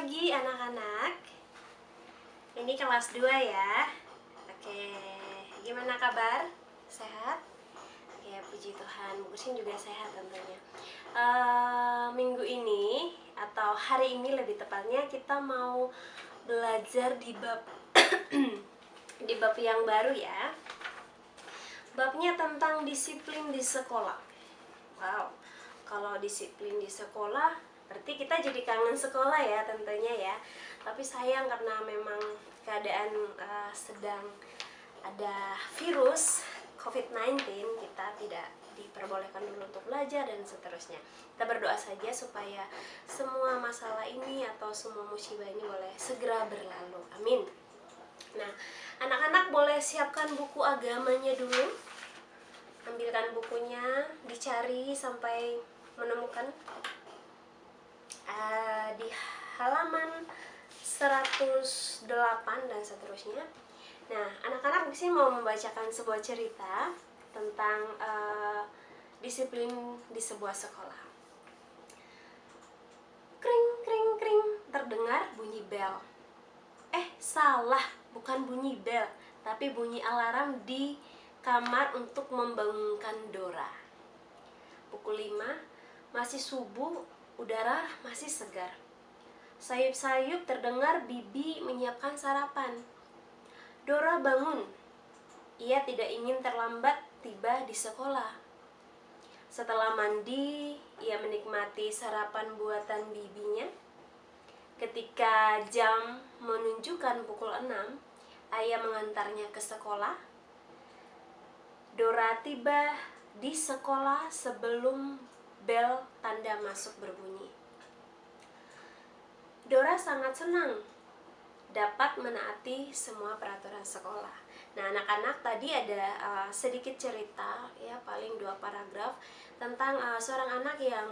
pagi anak-anak. Ini kelas 2 ya. Oke, gimana kabar? Sehat? Oke, puji Tuhan, Bu Kusin juga sehat tentunya. Minggu ini atau hari ini lebih tepatnya kita mau belajar di bab di bab yang baru ya. Babnya tentang disiplin di sekolah. Wow, kalau disiplin di sekolah berarti kita jadi kangen sekolah ya tentunya ya. Tapi sayang karena memang keadaan sedang ada virus COVID-19, kita tidak diperbolehkan dulu untuk belajar dan seterusnya. Kita berdoa saja supaya semua masalah ini atau semua musibah ini boleh segera berlalu. Amin. Nah, anak-anak boleh siapkan buku agamanya dulu. Ambilkan bukunya, dicari sampai menemukan di halaman 108 dan seterusnya. Nah, anak-anak di sini mau membacakan sebuah cerita tentang disiplin di sebuah sekolah. Kring, kring, kring, terdengar bunyi bel. Salah, bukan bunyi bel, tapi bunyi alarm di kamar untuk membangunkan Dora. Pukul 5, masih subuh, udara masih segar. Sayup-sayup terdengar Bibi menyiapkan sarapan. Dora bangun. Ia tidak ingin terlambat tiba di sekolah. Setelah mandi, ia menikmati sarapan buatan bibinya. Ketika jam menunjukkan pukul 6, ayah mengantarnya ke sekolah. Dora tiba di sekolah sebelum bel tanda masuk berbunyi. Dora sangat senang dapat menaati semua peraturan sekolah. Nah, anak-anak, tadi ada sedikit cerita ya, paling 2 paragraf tentang seorang anak yang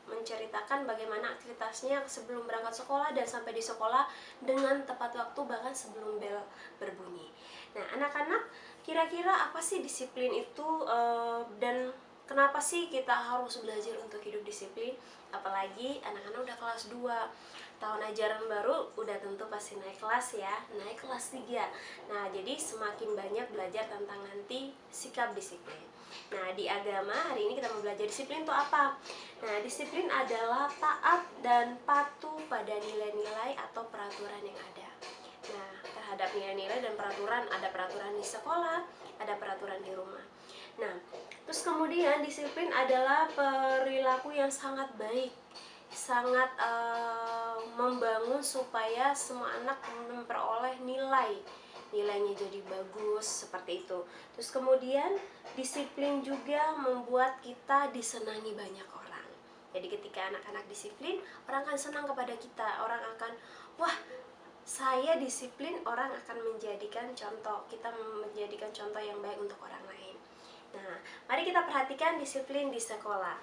menceritakan bagaimana aktivitasnya sebelum berangkat sekolah dan sampai di sekolah dengan tepat waktu bahkan sebelum bel berbunyi. Nah, anak-anak, kira-kira apa sih disiplin itu dan kenapa sih kita harus belajar untuk hidup disiplin? Apalagi anak-anak udah kelas 2, tahun ajaran baru udah tentu pasti naik kelas ya, naik kelas 3. Nah, jadi semakin banyak belajar tentang nanti sikap disiplin. Nah, di agama hari ini kita mau belajar disiplin itu apa? Nah, disiplin adalah taat dan patuh pada nilai-nilai atau peraturan yang ada. Nah, terhadap nilai-nilai dan peraturan, ada peraturan di sekolah, ada peraturan di rumah. Nah, terus kemudian disiplin adalah perilaku yang sangat baik, sangat membangun supaya semua anak memperoleh nilainya jadi bagus, seperti itu. Terus kemudian disiplin juga membuat kita disenangi banyak orang. Jadi ketika anak-anak disiplin, orang akan senang kepada kita, orang akan, wah, saya disiplin, orang akan menjadikan contoh, kita menjadikan contoh yang baik untuk orang lain. Nah, mari kita perhatikan disiplin di sekolah.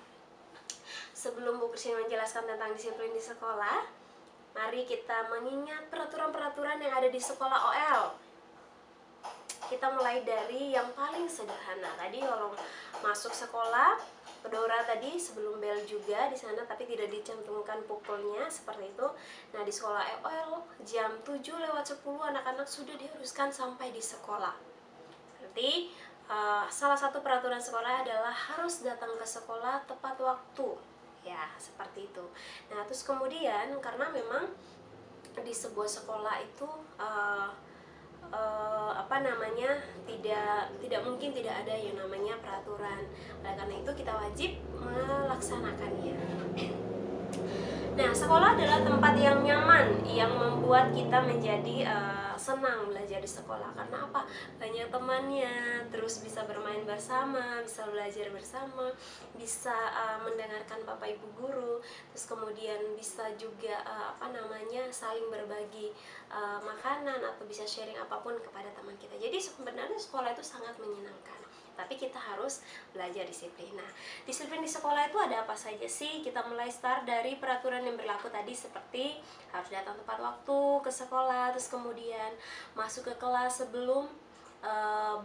Sebelum Bu Kristin menjelaskan tentang disiplin di sekolah, mari kita mengingat peraturan-peraturan yang ada di sekolah OL. Kita mulai dari yang paling sederhana. Tadi kalau masuk sekolah, Dora tadi sebelum bel juga di sana, tapi tidak dicantumkan pukulnya seperti itu. Nah, di sekolah OL jam 7:10 anak-anak sudah diharuskan sampai di sekolah. Berarti salah satu peraturan sekolah adalah harus datang ke sekolah tepat waktu. Ya, seperti itu. Nah, terus kemudian karena memang di sebuah sekolah itu tidak mungkin tidak ada yang namanya peraturan. Oleh karena itu kita wajib melaksanakannya. Nah, sekolah adalah tempat yang nyaman, yang membuat kita menjadi senang belajar di sekolah. Karena apa? Banyak temannya, terus bisa bermain bersama, bisa belajar bersama, bisa mendengarkan Bapak Ibu guru, terus kemudian bisa juga saling berbagi makanan atau bisa sharing apapun kepada teman kita. Jadi sebenarnya sekolah itu sangat menyenangkan. Tapi kita harus belajar disiplin. Nah, disiplin di sekolah itu ada apa saja sih? Kita mulai start dari peraturan yang berlaku tadi, seperti harus datang tepat waktu ke sekolah, terus kemudian masuk ke kelas sebelum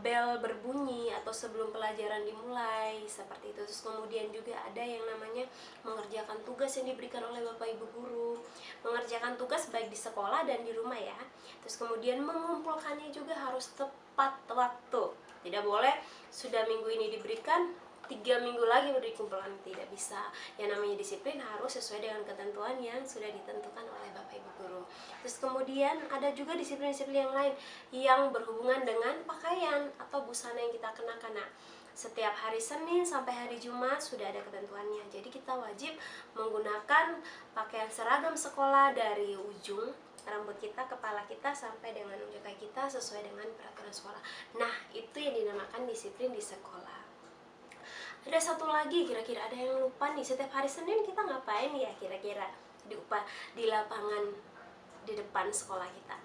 bel berbunyi atau sebelum pelajaran dimulai, seperti itu. Terus kemudian juga ada yang namanya mengerjakan tugas yang diberikan oleh Bapak Ibu guru, mengerjakan tugas baik di sekolah dan di rumah ya. Terus kemudian mengumpulkannya juga harus tepat waktu, tidak boleh sudah minggu ini diberikan 3 minggu lagi baru dikumpulkan, tidak bisa. Yang namanya disiplin harus sesuai dengan ketentuan yang sudah ditentukan oleh Bapak Ibu guru. Terus kemudian ada juga disiplin-disiplin yang lain yang berhubungan dengan pakaian atau busana yang kita kenakan. Nah, setiap hari Senin sampai hari Jumat sudah ada ketentuannya. Jadi kita wajib menggunakan pakaian seragam sekolah dari ujung rambut kita, kepala kita sampai dengan ujung kaki kita sesuai dengan peraturan sekolah. Nah, itu yang dinamakan disiplin di sekolah. Ada satu lagi, kira-kira ada yang lupa nih, setiap hari Senin kita ngapain ya kira-kira di lapangan di depan sekolah kita?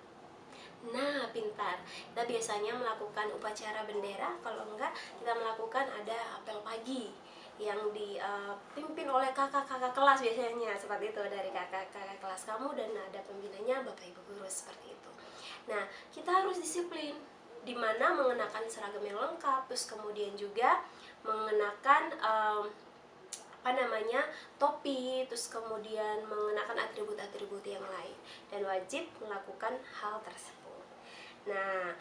Nah, pintar. Kita biasanya melakukan upacara bendera, kalau enggak kita melakukan ada apel pagi yang dipimpin oleh kakak-kakak kelas, biasanya seperti itu, dari kakak-kakak kelas kamu, dan ada pembinanya Bapak Ibu guru, seperti itu. Nah, kita harus disiplin, dimana mengenakan seragam yang lengkap, terus kemudian juga mengenakan topi, terus kemudian mengenakan atribut-atribut yang lain, dan wajib melakukan hal tersebut. Nah,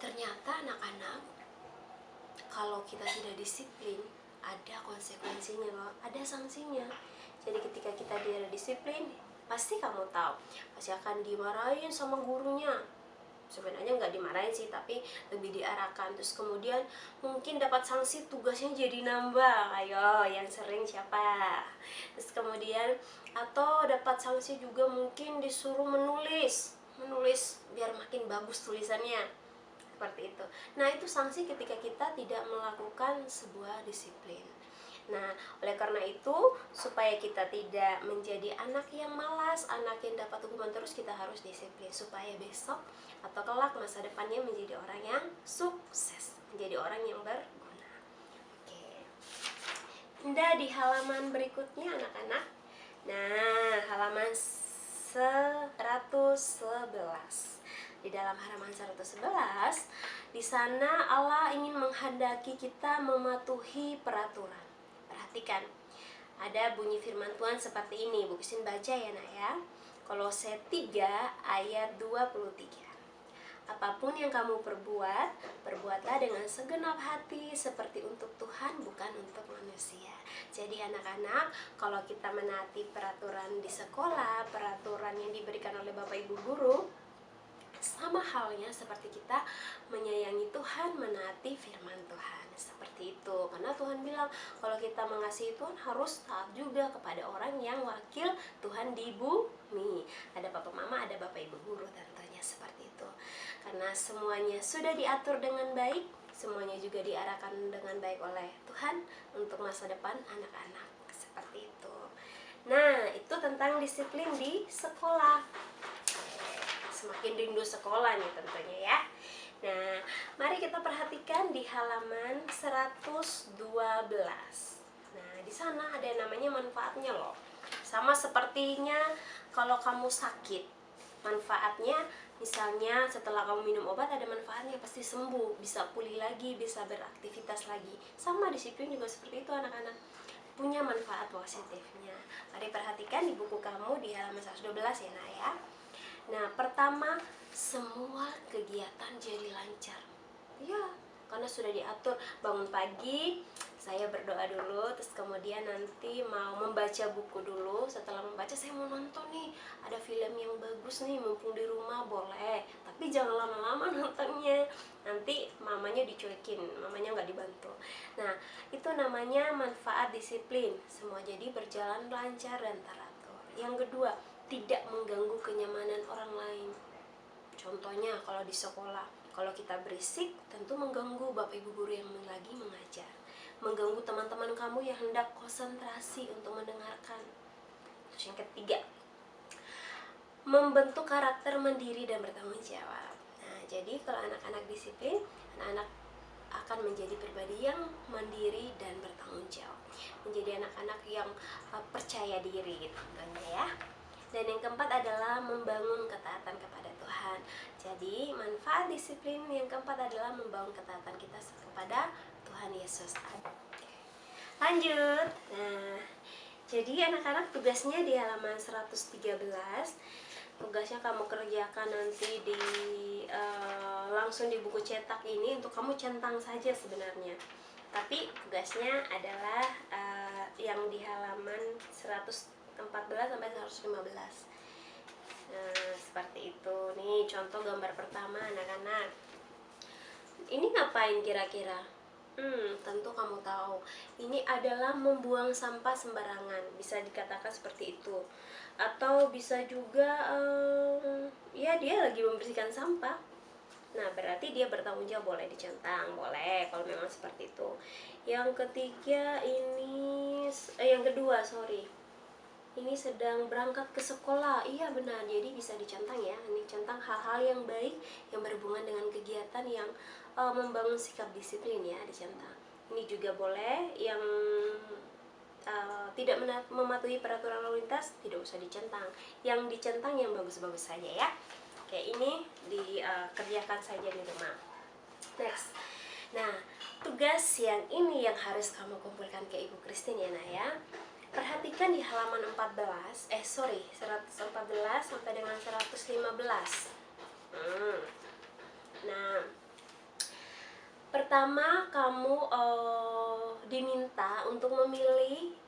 ternyata anak-anak, kalau kita tidak disiplin ada konsekuensinya loh, ada sanksinya. Jadi ketika kita tidak disiplin, pasti kamu tahu, pasti akan dimarahin sama gurunya. Sebenarnya nggak dimarahin sih, tapi lebih diarahkan. Terus kemudian mungkin dapat sanksi, tugasnya jadi nambah. Ayo, yang sering siapa? Terus kemudian atau dapat sanksi juga mungkin disuruh menulis biar makin bagus tulisannya, seperti itu. Nah, itu sanksi ketika kita tidak melakukan sebuah disiplin. Nah, oleh karena itu, supaya kita tidak menjadi anak yang malas, anak yang dapat hukuman terus, kita harus disiplin supaya besok atau kelak masa depannya menjadi orang yang sukses, menjadi orang yang berguna. Oke. Indah di halaman berikutnya anak-anak. Nah, halaman 111. Di dalam halaman 111, di sana Allah ingin menghendaki kita mematuhi peraturan. Perhatikan, ada bunyi firman Tuhan seperti ini. Bu Christine baca ya nak ya. Kolose 3 ayat 23. Apapun yang kamu perbuat, perbuatlah dengan segenap hati seperti untuk Tuhan, bukan untuk manusia. Jadi anak-anak, kalau kita menaati peraturan di sekolah, peraturan yang diberikan oleh Bapak Ibu guru, sama halnya seperti kita menyayangi Tuhan, menaati firman Tuhan, seperti itu. Karena Tuhan bilang kalau kita mengasihi Tuhan harus taat juga kepada orang yang wakil Tuhan di bumi. Ada papa mama, ada Bapak Ibu guru, tentunya seperti itu. Karena semuanya sudah diatur dengan baik, semuanya juga diarahkan dengan baik oleh Tuhan untuk masa depan anak-anak, seperti itu. Nah, itu tentang disiplin di sekolah. Semakin rindu sekolah nih tentunya ya. Nah, mari kita perhatikan di halaman 112. Nah, di sana ada yang namanya manfaatnya loh. Sama sepertinya kalau kamu sakit. Manfaatnya misalnya setelah kamu minum obat ada manfaatnya, pasti sembuh, bisa pulih lagi, bisa beraktivitas lagi. Sama disiplin juga seperti itu anak-anak, punya manfaat positifnya. Mari perhatikan di buku kamu di halaman 112 ya nak ya. Nah, pertama, semua kegiatan jadi lancar. Ya, karena sudah diatur. Bangun pagi, saya berdoa dulu, terus kemudian nanti mau membaca buku dulu. Setelah membaca, saya mau nonton nih, ada film yang bagus nih, mumpung di rumah boleh. Tapi jangan lama-lama nontonnya, nanti mamanya dicuekin, mamanya nggak dibantu. Nah, itu namanya manfaat disiplin. Semua jadi berjalan lancar dan teratur. Yang kedua, tidak mengganggu kenyamanan orang lain. Contohnya kalau di sekolah, kalau kita berisik tentu mengganggu Bapak Ibu guru yang lagi mengajar, mengganggu teman-teman kamu yang hendak konsentrasi untuk mendengarkan. Terus yang ketiga, membentuk karakter mandiri dan bertanggung jawab. Nah, jadi kalau anak-anak disiplin, anak-anak akan menjadi pribadi yang mandiri dan bertanggung jawab, menjadi anak-anak yang percaya diri gitu ya. Dan yang keempat adalah membangun ketaatan kepada Tuhan. Jadi manfaat disiplin yang keempat adalah membangun ketaatan kita kepada Tuhan Yesus. Lanjut. Nah, jadi anak-anak tugasnya di halaman 113. Tugasnya kamu kerjakan nanti di langsung di buku cetak ini, untuk kamu centang saja sebenarnya. Tapi tugasnya adalah yang di halaman 114 sampai 115. Nah, seperti itu. Nih contoh gambar pertama anak-anak. Ini ngapain kira-kira? Tentu kamu tahu. Ini adalah membuang sampah sembarangan, bisa dikatakan seperti itu. Atau bisa juga ya dia lagi membersihkan sampah. Nah, berarti dia bertanggung jawab, boleh dicentang, boleh kalau memang seperti itu. Yang ketiga ini yang kedua, sorry. Ini sedang berangkat ke sekolah. Iya benar, jadi bisa dicentang ya. Ini centang hal-hal yang baik yang berhubungan dengan kegiatan yang membangun sikap disiplin ya, dicentang. Ini juga boleh. Yang tidak mematuhi peraturan lalu lintas tidak usah dicentang. Yang dicentang yang bagus-bagus saja ya. Oke, ini dikerjakan saja di rumah. Next. Nah, tugas yang ini yang harus kamu kumpulkan ke Ibu Christine ya, Nak ya. Perhatikan di halaman 114 sampai dengan 115. Nah, pertama kamu diminta untuk memilih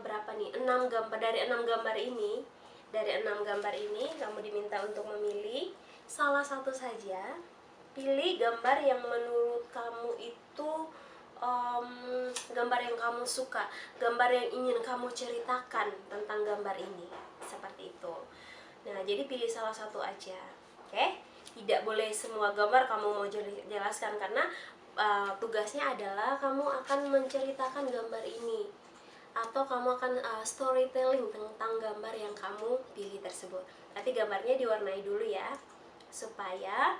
berapa nih? 6 gambar. Dari 6 gambar ini, kamu diminta untuk memilih salah satu saja. Pilih gambar yang menurut kamu itu gambar yang kamu suka, gambar yang ingin kamu ceritakan tentang gambar ini, seperti itu. Nah, jadi pilih salah satu aja, oke? Tidak boleh semua gambar kamu mau jelaskan, karena tugasnya adalah kamu akan menceritakan gambar ini, atau kamu akan storytelling tentang gambar yang kamu pilih tersebut. Tapi gambarnya diwarnai dulu ya, supaya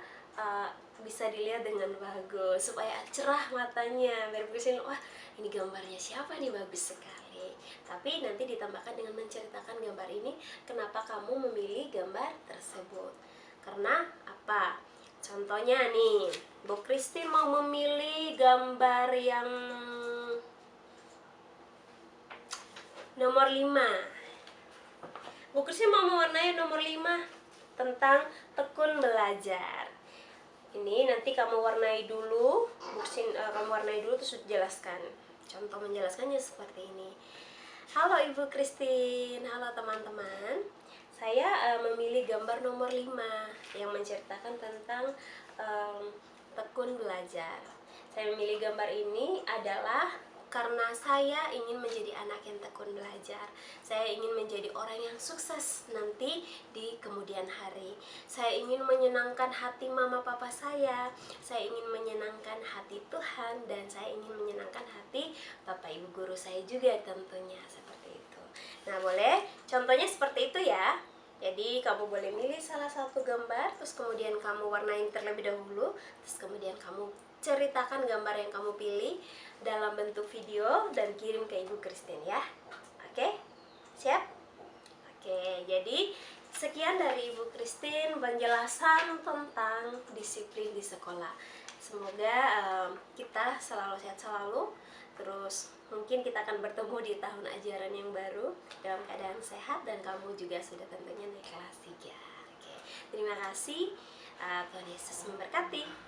bisa dilihat dengan bagus, supaya cerah matanya, berpikir, wah ini gambarnya siapa nih, bagus sekali. Tapi nanti ditambahkan dengan menceritakan gambar ini, kenapa kamu memilih gambar tersebut, karena apa. Contohnya nih, Bu Christine mau memilih gambar yang nomor 5. Bu Christine mau mewarnai nomor 5 tentang tekun belajar. Ini nanti kamu warnai dulu, kamu warnai dulu terus jelaskan. Contoh menjelaskannya seperti ini. Halo Ibu Christine, halo teman-teman. Saya memilih gambar nomor 5 yang menceritakan tentang tekun belajar. Saya memilih gambar ini adalah karena saya ingin menjadi anak yang tekun belajar. Saya ingin menjadi orang yang sukses nanti di kemudian hari. Saya ingin menyenangkan hati mama papa saya. Saya ingin menyenangkan hati Tuhan, dan saya ingin menyenangkan hati bapak ibu guru saya juga tentunya, seperti itu. Nah, boleh contohnya seperti itu ya. Jadi kamu boleh milih salah satu gambar, terus kemudian kamu warnain terlebih dahulu, terus kemudian kamu ceritakan gambar yang kamu pilih dalam bentuk video dan kirim ke Ibu Christine ya. Oke? Siap? Oke, jadi sekian dari Ibu Christine penjelasan tentang disiplin di sekolah. Semoga kita selalu sehat selalu. Terus mungkin kita akan bertemu di tahun ajaran yang baru dalam keadaan sehat, dan kamu juga sudah tentunya naik kelas 3. Oke, terima kasih. Tuhan Yesus memberkati.